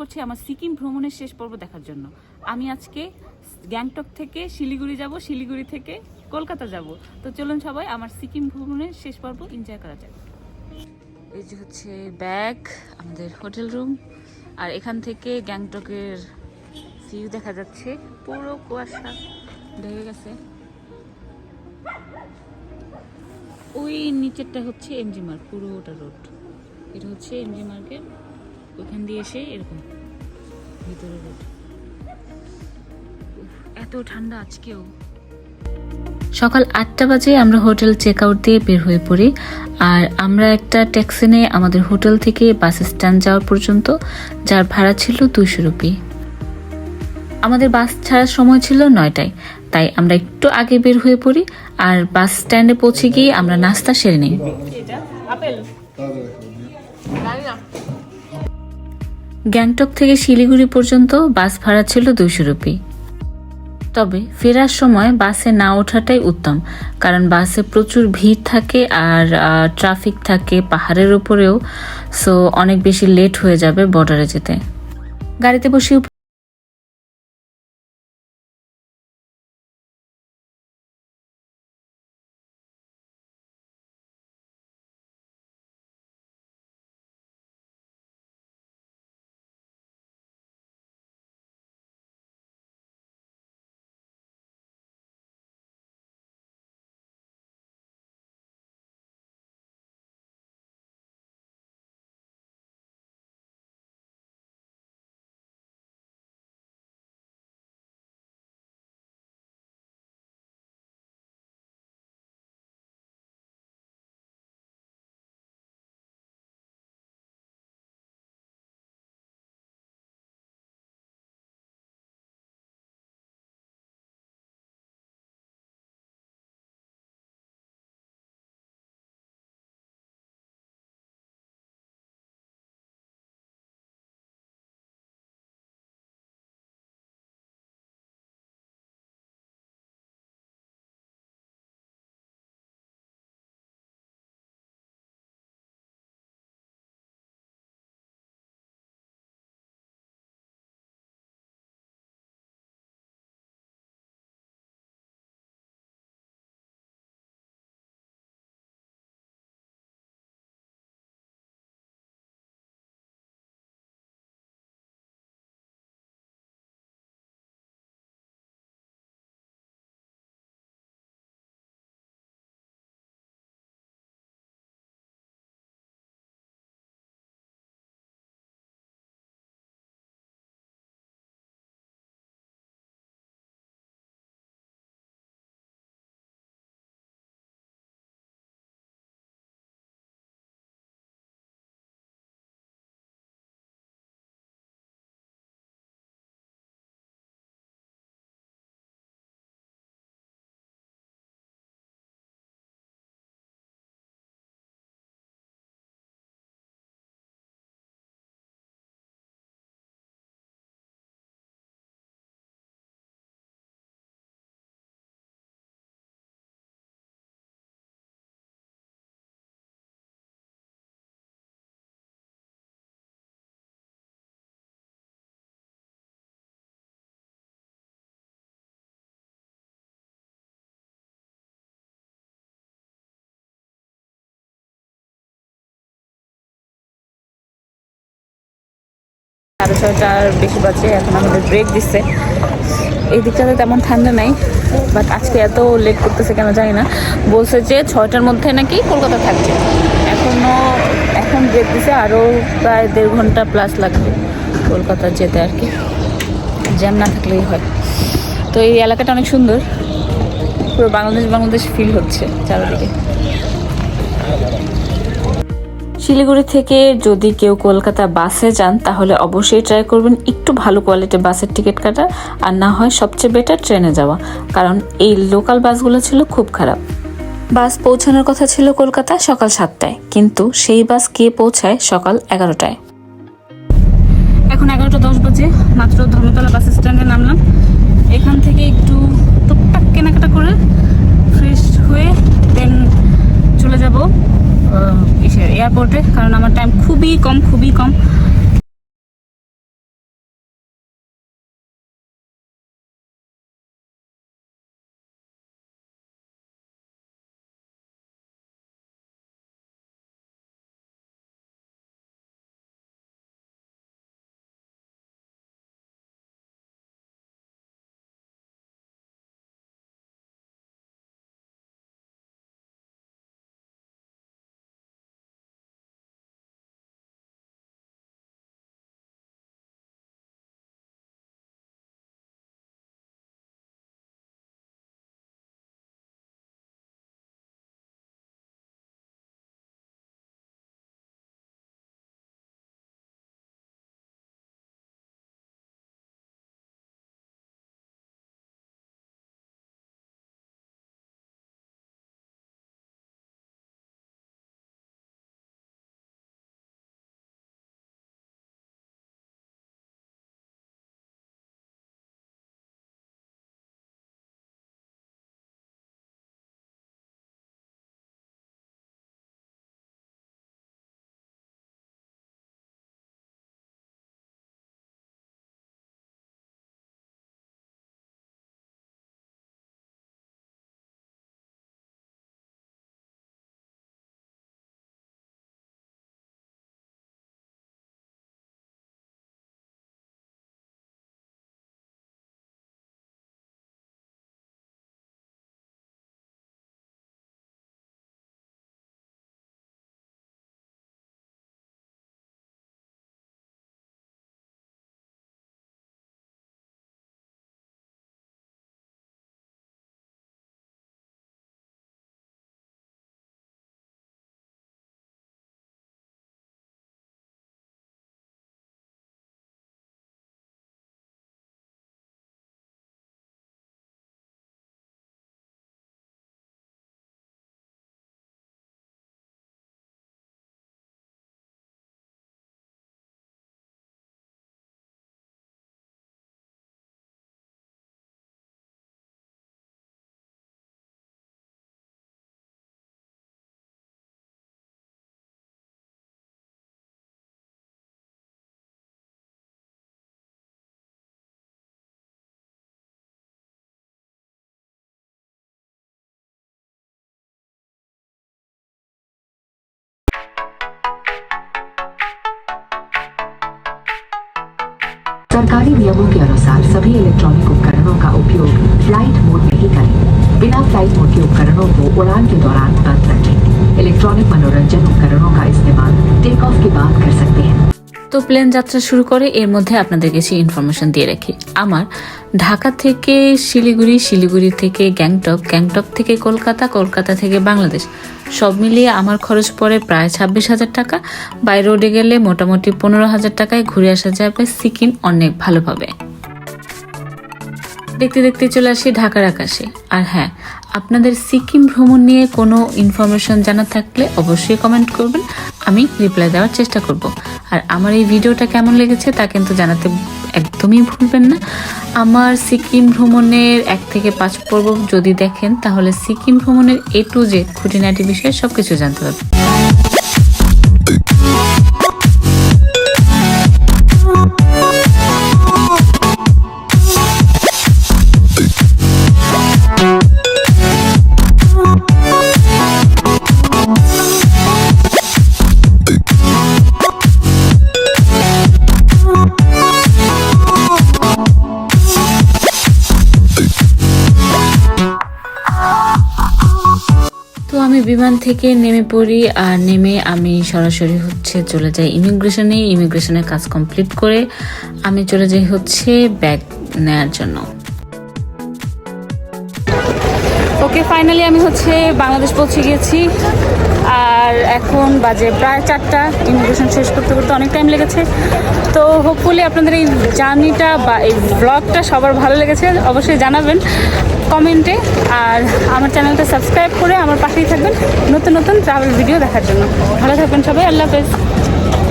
করছি আমার সিকিম ভ্রমণের শেষ পর্ব দেখার জন্য। আমি আজকে গ্যাংটক থেকে শিলিগুড়ি যাব, শিলিগুড়ি থেকে কলকাতা যাব। তো চলুন সবাই আমার সিকিম ভ্রমণের শেষ পর্ব এনজয় করা যাক। এই যে হচ্ছে ব্যাগ, আমাদের হোটেল রুম, আর এখান থেকে গ্যাংটকের ভিউ দেখা যাচ্ছে। পুরো কুয়াশা ঢেকে গেছে। ওই নিচেরটা হচ্ছে এমজি মার্গ, পুরোটা রোড। এটা হচ্ছে এমজি মার্গের ওইখান দিয়ে এসে এরকম ভিতরে রোড। এত ঠান্ডা আজকেও। সকাল 8টা বাজে আমরা হোটেল চেক আউট দিয়ে বের হয়ে পড়ি, আর আমরা একটা ট্যাক্সি নিয়ে আমাদের হোটেল থেকে বাস স্ট্যান্ড যাওয়ার পর্যন্ত, যার ভাড়া ছিল 200 রুপি। আমাদের বাস ছাড়ার সময় ছিল 9টায়, তাই আমরা একটু আগে বের হয়ে পড়ি, আর বাস স্ট্যান্ডে পৌঁছে গিয়ে আমরা নাস্তা সেরে নিই। গ্যাংটক থেকে শিলিগুড়ি পর্যন্ত বাস ভাড়া ছিল 200 রুপি। তবে ফেরার সময় বাসে না ওঠাটাই উত্তম, কারণ বাসে প্রচুর ভিড় থাকে আর ট্রাফিক থাকে পাহাড়ের উপরেও, সো অনেক বেশি লেট হয়ে যাবে বর্ডারে যেতে। গাড়িতে বসে সাড়ে 6টার বেশি বাজে, এখন আমাদের ব্রেক দিচ্ছে। এই দিকটাতে তেমন ঠান্ডা নাই, বাট আজকে এত লেট করতেছে কেন জানি না। বলছে যে 6টার মধ্যে নাকি কলকাতা থাকছে। এখন ব্রেক দিছে, আরও প্রায় 1.5 ঘন্টা প্লাস লাগবে কলকাতা যেতে আর কি, জ্যাম না থাকলেই হয়। তো এই এলাকাটা অনেক সুন্দর, পুরো বাংলাদেশ ফিল হচ্ছে চারিদিকে। শিলিগুড়ি থেকে যদি কেউ কলকাতা বাসে যান তাহলে অবশ্যই ট্রাই করবেন একটু ভালো কোয়ালিটির বাসের টিকিট কাটা, আর না হয় সবচেয়ে বেটার ট্রেনে যাওয়া, কারণ এই লোকাল বাসগুলো ছিল খুব খারাপ। বাস পৌঁছানোর কথা ছিল কলকাতা সকাল 7টায়, কিন্তু সেই বাস গিয়ে পৌঁছায় সকাল 11টায়। এখন 11টা 10 বাজে, মাত্র ধর্মতলা বাস স্ট্যান্ডে নামলাম। এখান থেকে একটু টুকটাক কেনাকাটা করে ফ্রেশ হয়ে দেন চলে যাব এয়ারপোর্টে, কারণ আমার টাইম খুবই কম। सरकारी नियमों के अनुसार सभी इलेक्ट्रॉनिक उपकरणों का उपयोग फ्लाइट मोड में ही करें। बिना फ्लाइट मोड के उपकरणों को उड़ान के दौरान बंद रखें। इलेक्ट्रॉनिक मनोरंजन उपकरणों का इस्तेमाल टेक ऑफ के बाद कर सकते हैं। তো প্লেন যাত্রা শুরু করে এর মধ্যে আপনাদের কিছু ইনফরমেশন দিয়ে রাখি। আমার ঢাকা থেকে শিলিগুড়ি, শিলিগুড়ি থেকে গ্যাংটক, গ্যাংটক থেকে কলকাতা, কলকাতা থেকে বাংলাদেশ, সব মিলিয়ে আমার খরচ পড়ে প্রায় 26,000 টাকা। বাই রোডে গেলে মোটামুটি 15,000 টাকায় ঘুরে আসা যাবে সিকিম অনেক ভালোভাবে। দেখতে দেখতে চলে আসি ঢাকার আকাশে। আর হ্যাঁ, আপনাদের সিকিম ভ্রমণ নিয়ে কোনো ইনফরমেশন জানা থাকলে অবশ্যই কমেন্ট করবেন, আমি রিপ্লাই দেওয়ার চেষ্টা করব। আর আমার এই ভিডিওটা কেমন লেগেছে তা কিন্তু জানাতে একদমই ভুলবেন না। আমার সিকিম ভ্রমণের 1 থেকে 5 পর্ব যদি দেখেন তাহলে সিকিম ভ্রমণের A to Z খুঁটিনাটি বিষয়ে সবকিছু জানতে পারবেন। তো আমি বিমান থেকে নেমে পড়ি, আর নেমে আমি সরাসরি চলে যাই ইমিগ্রেশনে। ইমিগ্রেশনের কাজ কমপ্লিট করে আমি চলে যাই ব্যাগ নেওয়ার জন্য। ওকে, ফাইনালি আমি বাংলাদেশ পৌঁছে গেছি, আর এখন বাজে প্রায় 4টা। ইমিগ্রেশন শেষ করতে করতে অনেক টাইম লেগেছে। তো হোপফুলি আপনাদের এই জার্নিটা বা এই ব্লগটা সবার ভালো লেগেছে, অবশ্যই জানাবেন কমেন্টে। আর আমার চ্যানেলটা সাবস্ক্রাইব করে আমার পাশেই থাকবেন নতুন নতুন ট্রাভেল ভিডিও দেখার জন্য। ভালো থাকবেন সবাই, আল্লাহ হাফেজ।